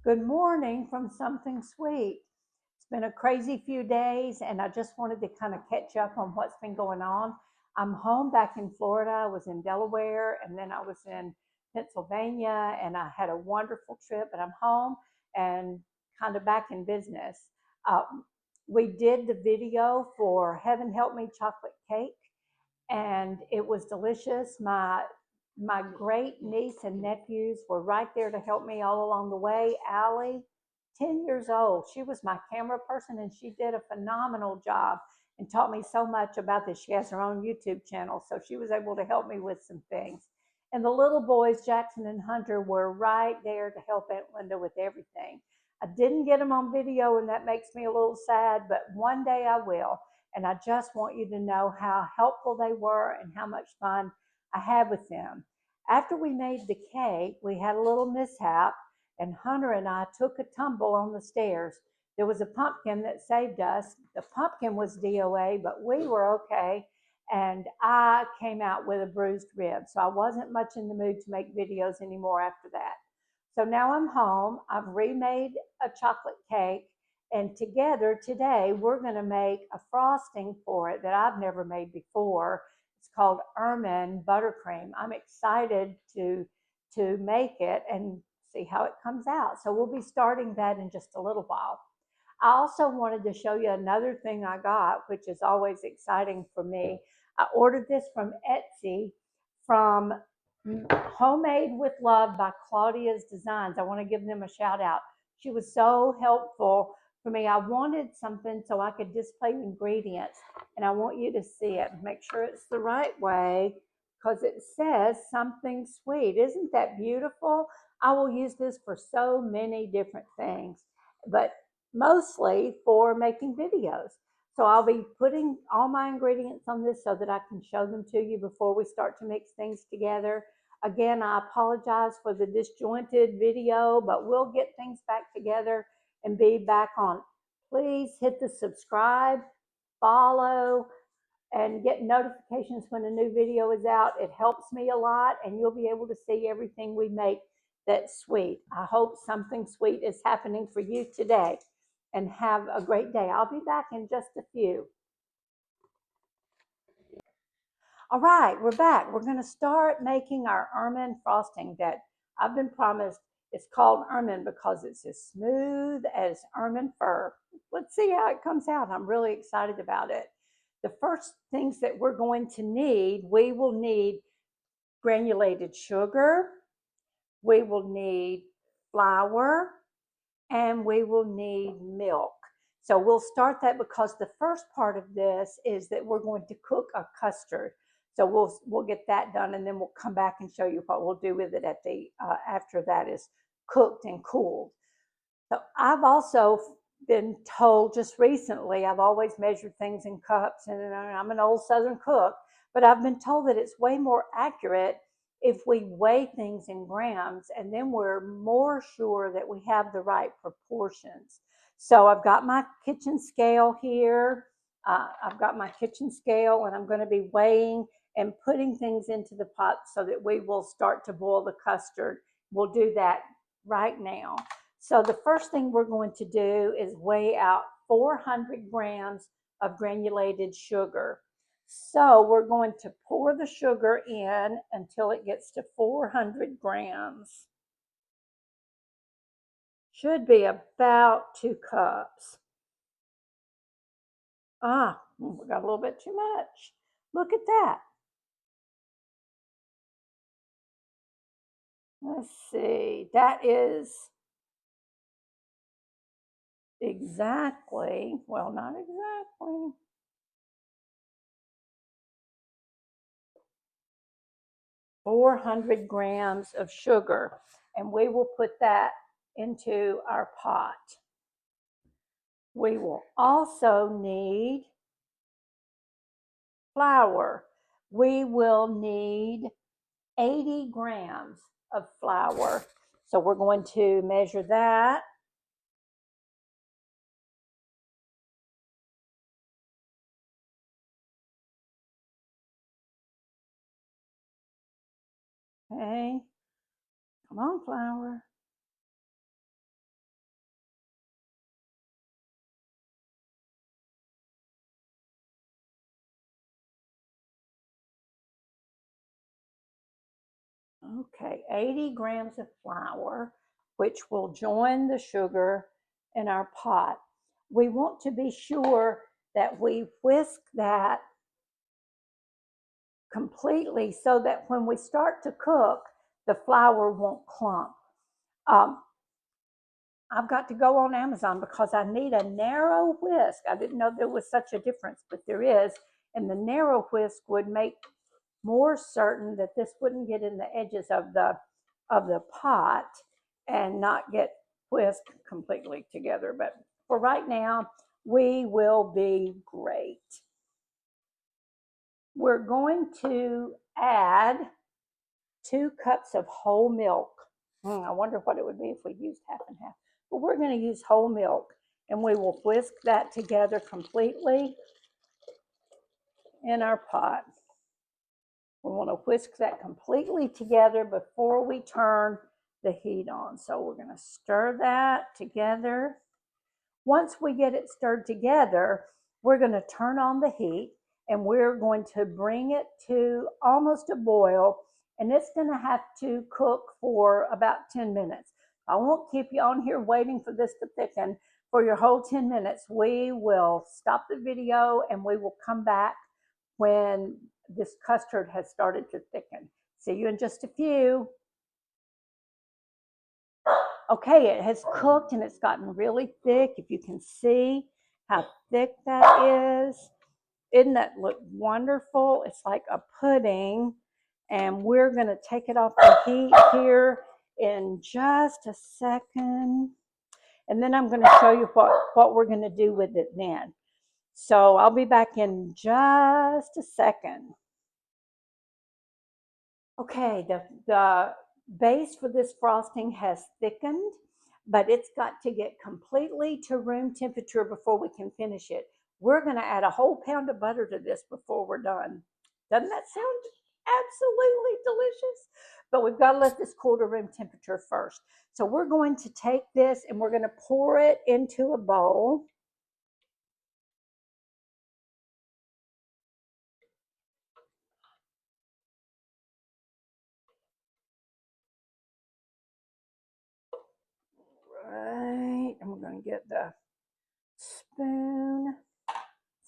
Good morning from Something Sweet. It's been a crazy few days, and I just wanted to kind of catch up on what's been going on. I'm home back in Florida. I was in Delaware, and then I was in Pennsylvania, and I had a wonderful trip, but I'm home and kind of back in business. We did the video for Heaven Help Me Chocolate Cake, and it was delicious. My great niece and nephews were right there to help me all along the way. Allie, 10 years old, she was my camera person, and she did a phenomenal job and taught me so much about this. She has her own YouTube channel, so she was able to help me with some things. And the little boys, Jackson and Hunter, were right there to help Aunt Linda with everything. I didn't get them on video, and that makes me a little sad, but one day I will. And I just want you to know how helpful they were and how much fun I had with them. After we made the cake, we had a little mishap, and Hunter and I took a tumble on the stairs. There was a pumpkin that saved us. The pumpkin was DOA, but we were okay. And I came out with a bruised rib. So I wasn't much in the mood to make videos anymore after that. So now I'm home. I've remade a chocolate cake. And together today, we're going to make a frosting for it that I've never made before. It's called Ermine Buttercream. I'm excited to make it and see how it comes out. So we'll be starting that in just a little while. I also wanted to show you another thing I got, which is always exciting for me. I ordered this from Etsy from Homemade with Love by Claudia's Designs. I want to give them a shout out. She was so helpful for me. I wanted something so I could display ingredients, and I want you to see it. Make sure it's the right way because it says Something Sweet. Isn't that beautiful? I will use this for so many different things, but mostly for making videos. So I'll be putting all my ingredients on this so that I can show them to you before we start to mix things together. Again, I apologize for the disjointed video, but we'll get things back together and be back on. Please hit the subscribe, follow, and get notifications when a new video is out. It helps me a lot, and you'll be able to see everything we make that's sweet. I hope something sweet is happening for you today, and have a great day. I'll be back in just a few. All right, we're back. We're going to start making our ermine frosting that I've been promised. It's called ermine because it's as smooth as ermine fur. Let's see how it comes out. I'm really excited about it. The first things that we're going to need, we will need granulated sugar, we will need flour, and we will need milk. So we'll start that because the first part of this is that we're going to cook a custard. So we'll get that done, and then we'll come back and show you what we'll do with it at the after that is cooked and cooled. So I've also been told just recently, I've always measured things in cups, and I'm an old Southern cook, but I've been told that it's way more accurate if we weigh things in grams, and then we're more sure that we have the right proportions. So I've got my kitchen scale here. I've got my kitchen scale, and I'm going to be weighing and putting things into the pot so that we will start to boil the custard. We'll do that right now. So the first thing we're going to do is weigh out 400 grams of granulated sugar. So we're going to pour the sugar in until it gets to 400 grams. Should be about 2 cups. We got a little bit too much. Look at that. Let's see. That is exactly, well, not exactly. 400 grams of sugar, and we will put that into our pot. We will also need flour. We will need 80 grams of flour. So we're going to measure that. Okay. Come on, flour. 80 grams of flour, which will join the sugar in our pot. We want to be sure that we whisk that completely so that when we start to cook, the flour won't clump. I've got to go on Amazon because I need a narrow whisk. I didn't know there was such a difference, but there is. And the narrow whisk would make more certain that this wouldn't get in the edges of the pot and not get whisked completely together. But for right now, we will be great. We're going to add 2 cups of whole milk. I wonder what it would be if we used half and half. But we're going to use whole milk, and we will whisk that together completely in our pot. We want to whisk that completely together before we turn the heat on. So we're going to stir that together. Once we get it stirred together, we're going to turn on the heat, and we're going to bring it to almost a boil, and it's going to have to cook for about 10 minutes. I won't keep you on here waiting for this to thicken for your whole 10 minutes. We will stop the video and we will come back when this custard has started to thicken. See you in just a few. Okay, it has cooked and it's gotten really thick. If you can see how thick that is. Isn't that look wonderful? It's like a pudding. And we're going to take it off the heat here in just a second. And then I'm going to show you what we're going to do with it then. So I'll be back in just a second. Okay, the base for this frosting has thickened, but it's got to get completely to room temperature before we can finish it. We're going to add a whole pound of butter to this before we're done. Doesn't that sound absolutely delicious? But we've got to let this cool to room temperature first. So we're going to take this and we're going to pour it into a bowl. Right, and we're going to get the spoon.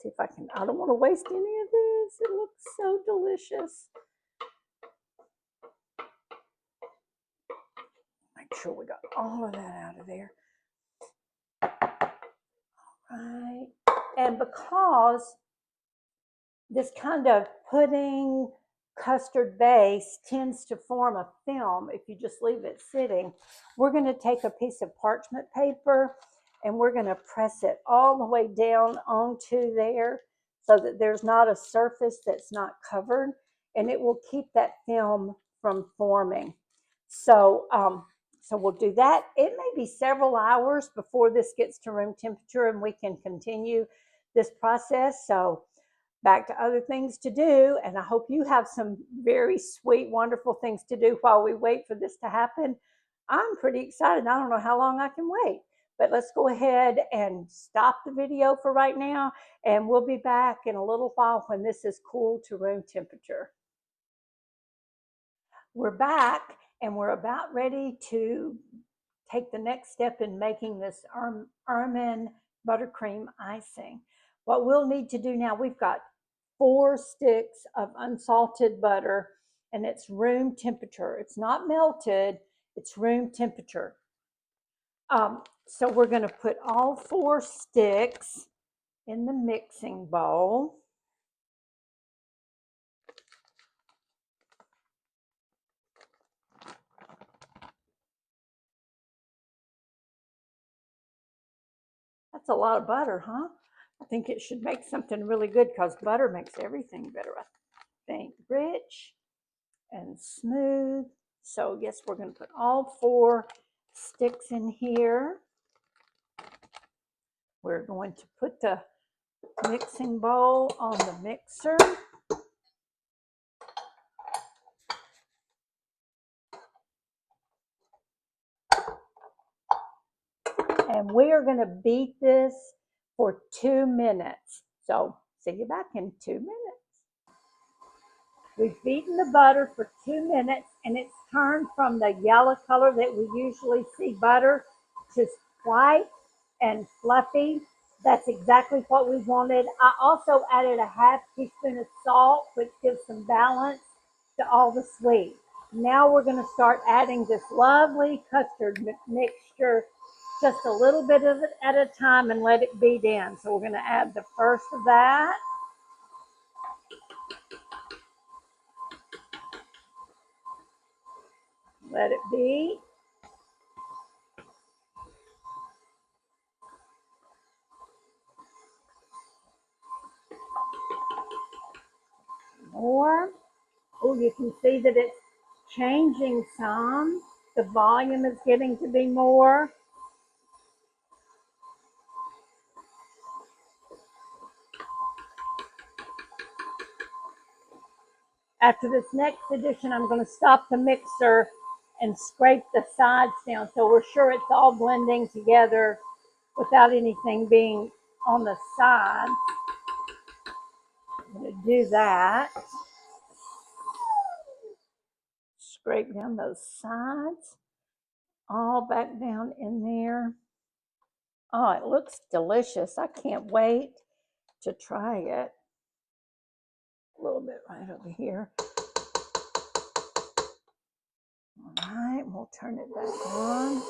See if I can, I don't want to waste any of this. It looks so delicious. Make sure we got all of that out of there. All right. And because this kind of pudding custard base tends to form a film if you just leave it sitting, we're going to take a piece of parchment paper and we're going to press it all the way down onto there so that there's not a surface that's not covered, and it will keep that film from forming. So we'll do that. It may be several hours before this gets to room temperature and we can continue this process. So back to other things to do, and I hope you have some very sweet, wonderful things to do while we wait for this to happen. I'm pretty excited. I don't know how long I can wait, but let's go ahead and stop the video for right now, and we'll be back in a little while when this is cool to room temperature. We're back, and we're about ready to take the next step in making this Ermine Buttercream Icing. What we'll need to do now, we've got 4 sticks of unsalted butter, and it's room temperature. It's not melted, it's room temperature. So we're going to put all 4 sticks in the mixing bowl. That's a lot of butter, huh? I think it should make something really good because butter makes everything better, I think. Rich and smooth. So yes, we're going to put all 4 sticks in here. We're going to put the mixing bowl on the mixer. And we are going to beat this for 2 minutes. So see you back in 2 minutes. We've beaten the butter for 2 minutes. and it's turned from the yellow color that we usually see butter to white and fluffy. That's exactly what we wanted. I also added a half teaspoon of salt, which gives some balance to all the sweet. Now we're going to start adding this lovely custard mixture, just a little bit of it at a time, and let it beat in. So we're going to add the first of that. Let it beat. More. Oh, you can see that it's changing some. The volume is getting to be more. After this next addition, I'm going to stop the mixer and scrape the sides down so we're sure it's all blending together without anything being on the sides. I'm going to do that. Scrape down those sides, all back down in there. Oh, it looks delicious. I can't wait to try it. A little bit right over here. All right, we'll turn it back on.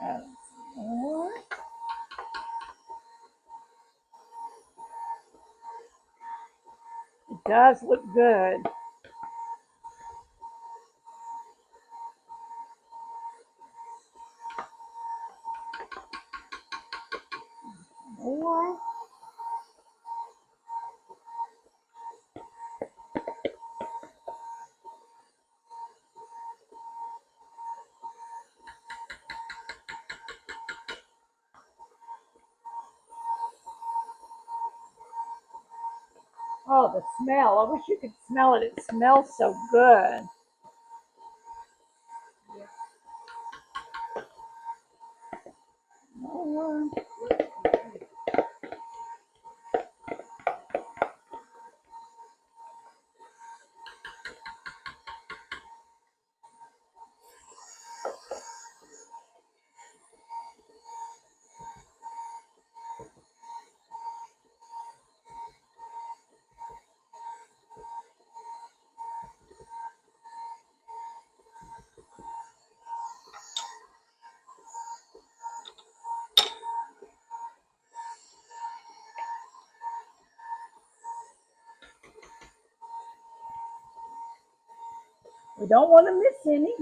Add some more. It does look good. More. Oh, the smell. I wish you could smell it. It smells so good. More. We don't want to miss any.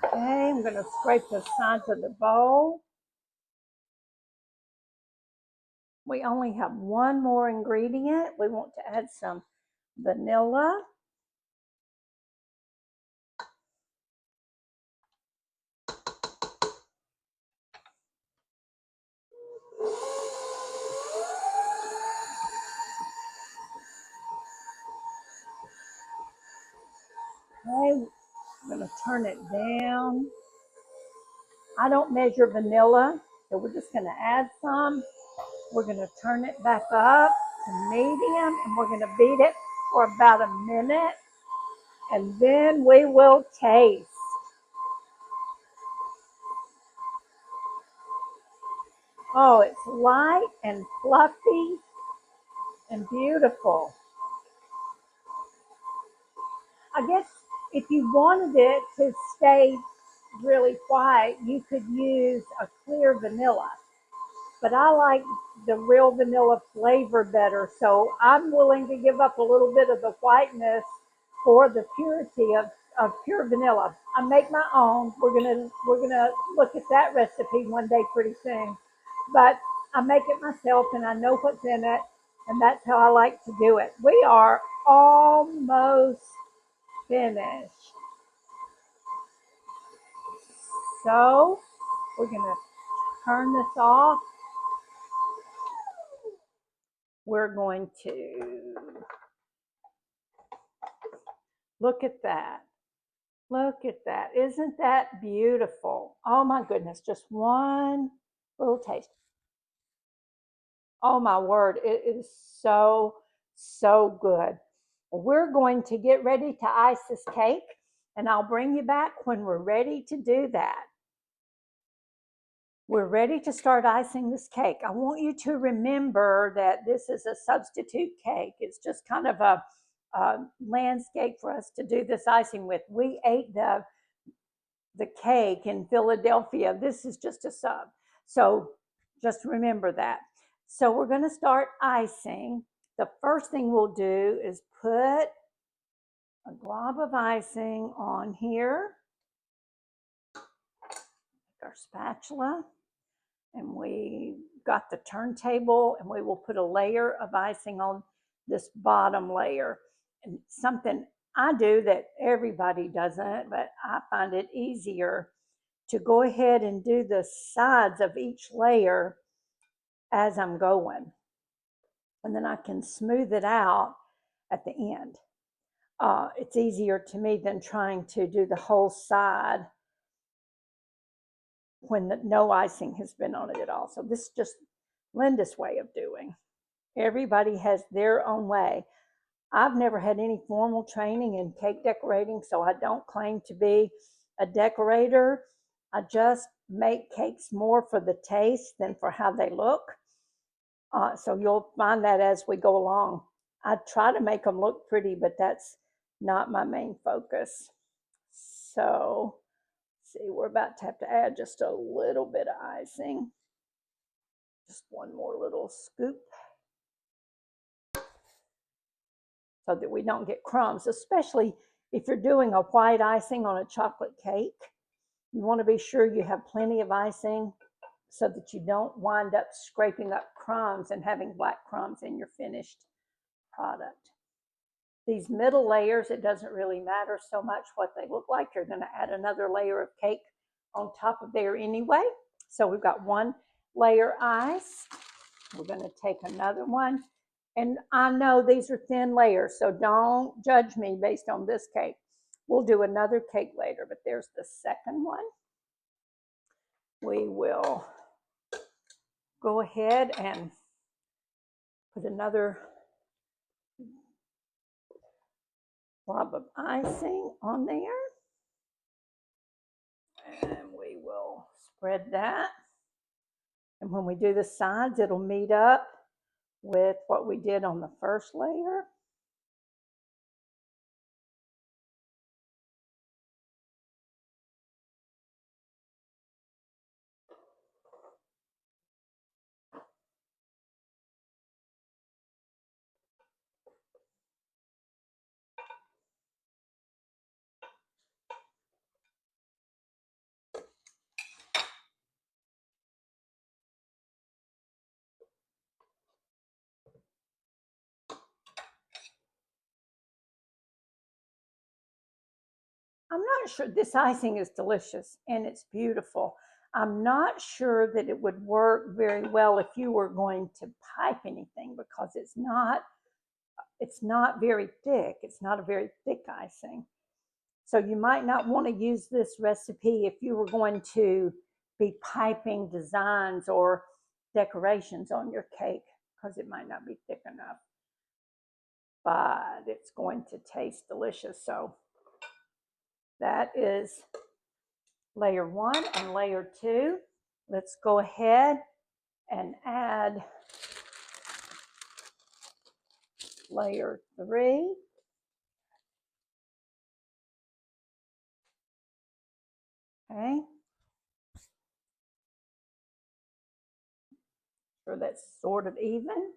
Okay, I'm going to scrape the sides of the bowl. We only have one more ingredient. We want to add some vanilla. Okay, I'm going to turn it down. I don't measure vanilla, so we're just going to add some. We're going to turn it back up to medium, and we're going to beat it for about a minute, and then we will taste. Oh, it's light and fluffy and beautiful. I guess if you wanted it to stay really white, you could use a clear vanilla. But I like the real vanilla flavor better, so I'm willing to give up a little bit of the whiteness for the purity of pure vanilla. I make my own. We're gonna look at that recipe one day pretty soon. But I make it myself and I know what's in it, and that's how I like to do it. We are almost finished. So we're gonna turn this off. We're going to Look at that. Look at that. Isn't that beautiful? Oh my goodness, just one little taste. Oh my word, it is so, so good. We're going to get ready to ice this cake, and I'll bring you back when we're ready to do that. We're ready to start icing this cake. I want you to remember that this is a substitute cake. It's just kind of a landscape for us to do this icing with. We ate the cake in Philadelphia. This is just a sub. So just remember that. So we're going to start icing. The first thing we'll do is put a glob of icing on here, our spatula, and we got the turntable, and we will put a layer of icing on this bottom layer. And something I do that everybody doesn't, but I find it easier to go ahead and do the sides of each layer as I'm going. And then I can smooth it out at the end. It's easier to me than trying to do the whole side when no icing has been on it at all. So this is just Linda's way of doing. Everybody has their own way. I've never had any formal training in cake decorating, so I don't claim to be a decorator. I just make cakes more for the taste than for how they look. So you'll find that as we go along. I try to make them look pretty, but that's not my main focus. So, see, we're about to have to add just a little bit of icing. Just one more little scoop so that we don't get crumbs, especially if you're doing a white icing on a chocolate cake. You want to be sure you have plenty of icing so that you don't wind up scraping up crumbs and having black crumbs in your finished product. These middle layers, it doesn't really matter so much what they look like. You're going to add another layer of cake on top of there anyway. So we've got one layer iced. We're going to take another one. And I know these are thin layers, so don't judge me based on this cake. We'll do another cake later, but there's the second one. We will go ahead and put another blob of icing on there. And we will spread that. And when we do the sides, it'll meet up with what we did on the first layer. I'm not sure, this icing is delicious and it's beautiful. I'm not sure that it would work very well if you were going to pipe anything because it's not very thick. It's not a very thick icing. So you might not want to use this recipe if you were going to be piping designs or decorations on your cake because it might not be thick enough. But it's going to taste delicious. So that is layer one and layer two. Let's go ahead and add layer three. Okay. Sure that's sort of even.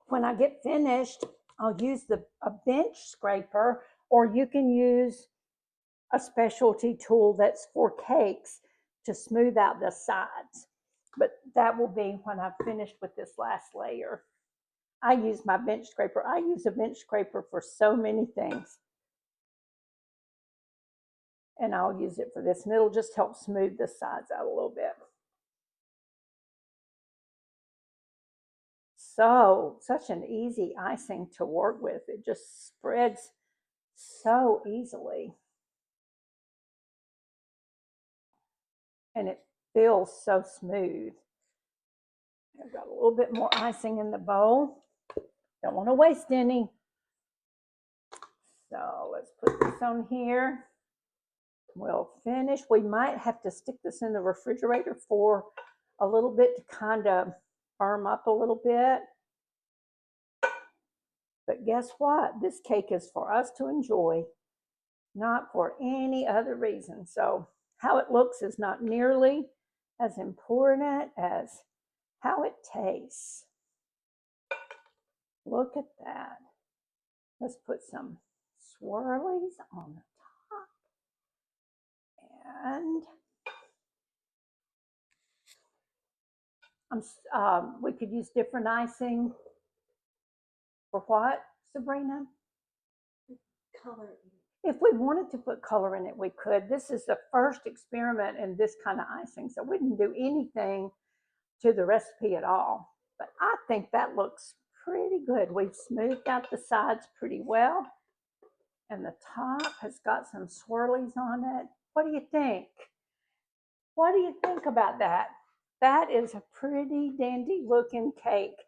When I get finished, I'll use a bench scraper, or you can use a specialty tool that's for cakes to smooth out the sides. But that will be when I've finished with this last layer. I use my bench scraper. I use a bench scraper for so many things. And I'll use it for this, and it'll just help smooth the sides out a little bit. So, such an easy icing to work with. It just spreads so easily. And it feels so smooth. I've got a little bit more icing in the bowl. Don't want to waste any. So let's put this on here. We'll finish. We might have to stick this in the refrigerator for a little bit to kind of firm up a little bit. But guess what? This cake is for us to enjoy, not for any other reason. So how it looks is not nearly as important as how it tastes. Look at that. Let's put some swirlies on the top. And we could use different icing. For what, Sabrina? Color. If we wanted to put color in it, we could. This is the first experiment in this kind of icing, so we didn't do anything to the recipe at all. But I think that looks pretty good. We've smoothed out the sides pretty well, and the top has got some swirlies on it. What do you think? What do you think about that? That is a pretty dandy looking cake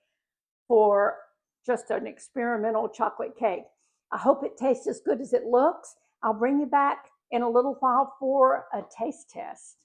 for just an experimental chocolate cake. I hope it tastes as good as it looks. I'll bring you back in a little while for a taste test.